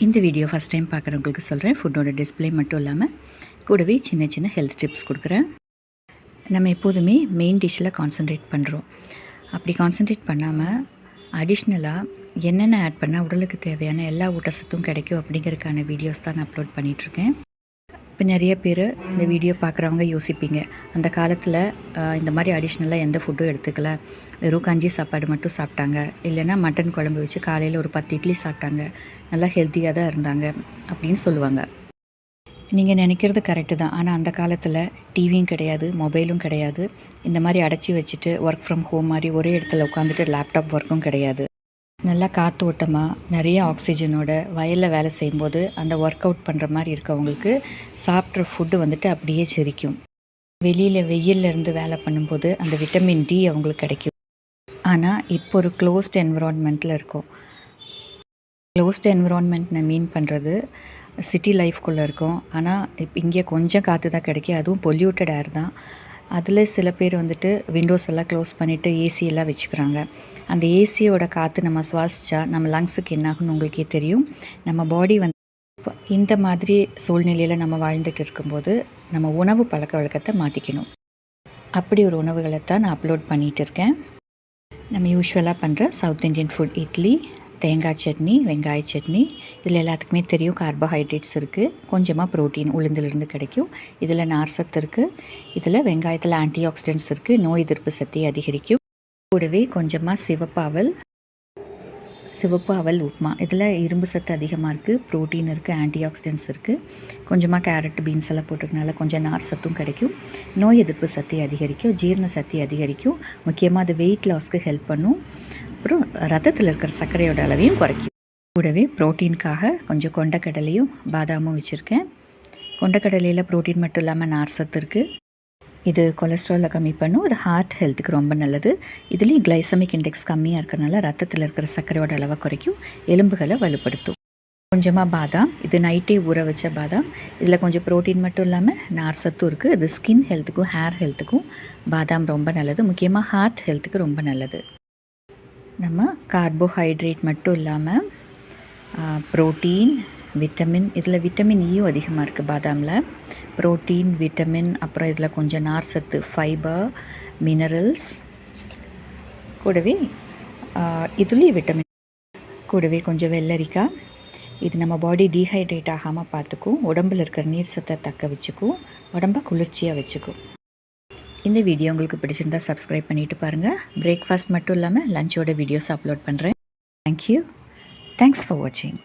இந்த video first time பார்க்குறவங்களுக்கு சொல்கிறேன். ஃபுட்டோட டிஸ்பிளே மட்டும் இல்லாமல் கூடவே சின்ன சின்ன ஹெல்த் டிப்ஸ் கொடுக்குறேன். நம்ம எப்போதுமே மெயின் டிஷ்ஷில் கான்சன்ட்ரேட் பண்ணுறோம். அப்படி கான்சன்ட்ரேட் பண்ணாமல் அடிஷ்னலாக என்னென்ன ஆட் பண்ணால் உடலுக்கு தேவையான எல்லா ஊட்டச்சத்தும் கிடைக்கும் அப்படிங்கிறதுக்கான வீடியோஸ் தான் நான் அப்லோட் பண்ணிகிட்ருக்கேன். இப்போ நிறைய பேர் இந்த வீடியோ பார்க்குறவங்க யோசிப்பீங்க, அந்த காலத்தில் இந்த மாதிரி அடிஷ்னலாக எந்த ஃபுட்டும் எடுத்துக்கல, வெறும் கஞ்சி சாப்பாடு மட்டும் சாப்பிட்டாங்க, இல்லைன்னா மட்டன் குழம்பு வச்சு காலையில் ஒரு 10 இட்லி சாப்பிட்டாங்க, நல்லா ஹெல்த்தியாக தான் இருந்தாங்க அப்படின்னு சொல்லுவாங்க. நீங்கள் நினைக்கிறது கரெக்டு தான். ஆனால் அந்த காலத்தில் டிவியும் கிடையாது, மொபைலும் கிடையாது. இந்த மாதிரி அடைச்சி வச்சுட்டு ஒர்க் ஃப்ரம் ஹோம் மாதிரி ஒரே இடத்துல உட்காந்துட்டு லேப்டாப் ஒர்க்கும் கிடையாது. நல்லா காற்றோட்டமாக நிறைய ஆக்சிஜனோட வயலில் வேலை செய்யும்போது அந்த ஒர்க் அவுட் பண்ணுற மாதிரி இருக்கவங்களுக்கு சாப்பிட்ற ஃபுட்டு வந்துட்டு அப்படியே செரிக்கும். வெளியில் வெயிலிருந்து வேலை பண்ணும்போது அந்த விட்டமின் டி அவங்களுக்கு கிடைக்கும். ஆனால் இப்போ ஒரு க்ளோஸ்ட் என்விரான்மெண்ட்டில் இருக்கும். க்ளோஸ்ட் என்விரான்மெண்ட் நான் மீன் பண்ணுறது சிட்டி லைஃப்குள்ளே இருக்கும். ஆனால் இப்போ இங்கே கொஞ்சம் காற்று தான் கிடைக்கும், அதுவும் பொல்யூட்டட் ஏர் தான். அதில் சில பேர் வந்துட்டு விண்டோஸ் எல்லாம் க்ளோஸ் பண்ணிவிட்டு ஏசியெல்லாம் வச்சுக்கிறாங்க. அந்த ஏசியோட காற்று நம்ம சுவாசித்தா நம்ம லங்ஸுக்கு என்னாகுன்னு உங்களுக்கே தெரியும். நம்ம பாடி வந்து இந்த மாதிரி சூழ்நிலையில் நம்ம வாழ்ந்துட்டு இருக்கும்போது நம்ம உணவு பழக்க வழக்கத்தை மாற்றிக்கணும். அப்படி ஒரு உணவுகளை தான் நான் அப்லோட் பண்ணிகிட்டு இருக்கேன். நம்ம யூஸ்வலாக பண்ணுற சவுத் இண்டியன் ஃபுட், இட்லி, தேங்காய் சட்னி, வெங்காய சட்னி. இதில் எல்லாத்துக்குமே தெரியும் கார்போஹைட்ரேட்ஸ் இருக்குது, கொஞ்சமாக ப்ரோட்டீன் உளுந்திலிருந்து கிடைக்கும், இதில் நார்சத்து இருக்குது, இதில் வெங்காயத்தில் ஆன்டி ஆக்சிடென்ட்ஸ் இருக்குது, நோய் எதிர்ப்பு சக்தியை அதிகரிக்கும். கூடவே கொஞ்சமாக சிவப்பு அவல் உப்புமா, இதில் இரும்பு சத்து அதிகமாக இருக்குது, ப்ரோட்டீன் இருக்குது, ஆன்டி ஆக்சிடென்ட்ஸ் இருக்குது, கொஞ்சமாக கேரட் பீன்ஸ் எல்லாம் போட்டுக்கனால கொஞ்சம் நார் சத்தும் கிடைக்கும், நோய் எதிர்ப்பு சக்தி அதிகரிக்கும், ஜீரண சக்தி அதிகரிக்கும், முக்கியமாக அது வெயிட் லாஸ்க்கு ஹெல்ப் பண்ணும். அப்புறம் ரத்தத்தில் இருக்கிற சர்க்கரையோட அளவையும் குறைக்கும். கூடவே ப்ரோட்டீனுக்காக கொஞ்சம் கொண்டக்கடலையும் பாதாமும் வச்சுருக்கேன். கொண்டக்கடலையில் ப்ரோட்டீன் மட்டும் இல்லாமல் நார் சத்து இருக்குது. இது கொலஸ்ட்ராலை கம்மி பண்ணும், இது ஹார்ட் ஹெல்த்துக்கு ரொம்ப நல்லது. இதுலேயும் கிளைசமிக் இண்டெக்ஸ் கம்மியாக இருக்கிறனால ரத்தத்தில் இருக்கிற சர்க்கரையோட அளவை குறைக்கும், எலும்புகளை வலுப்படுத்தும். கொஞ்சமாக பாதாம், இது நைட்டே ஊற வச்ச பாதாம். இதில் கொஞ்சம் ப்ரோட்டீன் மட்டும் இல்லாமல் நார் சத்தும் இருக்குது. இது ஸ்கின் ஹெல்த்துக்கும் ஹேர் ஹெல்த்துக்கும் பாதாம் ரொம்ப நல்லது, முக்கியமாக ஹார்ட் ஹெல்த்துக்கு ரொம்ப நல்லது. நம்ம கார்போஹைட்ரேட் மட்டும் இல்லாமல் ப்ரோட்டீன், விட்டமின், இதில் விட்டமின் ஈயும் அதிகமாக இருக்குது பாதாமில். ப்ரோட்டீன், விட்டமின், அப்புறம் இதில் கொஞ்சம் நார் சத்து, ஃபைபர், மினரல்ஸ், கூடவே இதுலேயும் விட்டமின், கூடவே கொஞ்சம் வெள்ளரிக்காய். இது நம்ம பாடி டீஹைட்ரேட் ஆகாமல் பார்த்துக்கும், உடம்பில் இருக்கிற நீர் சத்தை தக்க வச்சுக்கும், உடம்பை குளிர்ச்சியாக வச்சுக்கும். இந்த வீடியோ உங்களுக்கு பிடிச்சிருந்தால் சப்ஸ்கிரைப் பண்ணிவிட்டு பாருங்கள். பிரேக்ஃபாஸ்ட் மட்டும் இல்லாமல் லஞ்சோட வீடியோஸ் அப்லோட் பண்ணுறேன். தேங்க்யூ. தேங்க்ஸ் ஃபார் வாட்சிங்.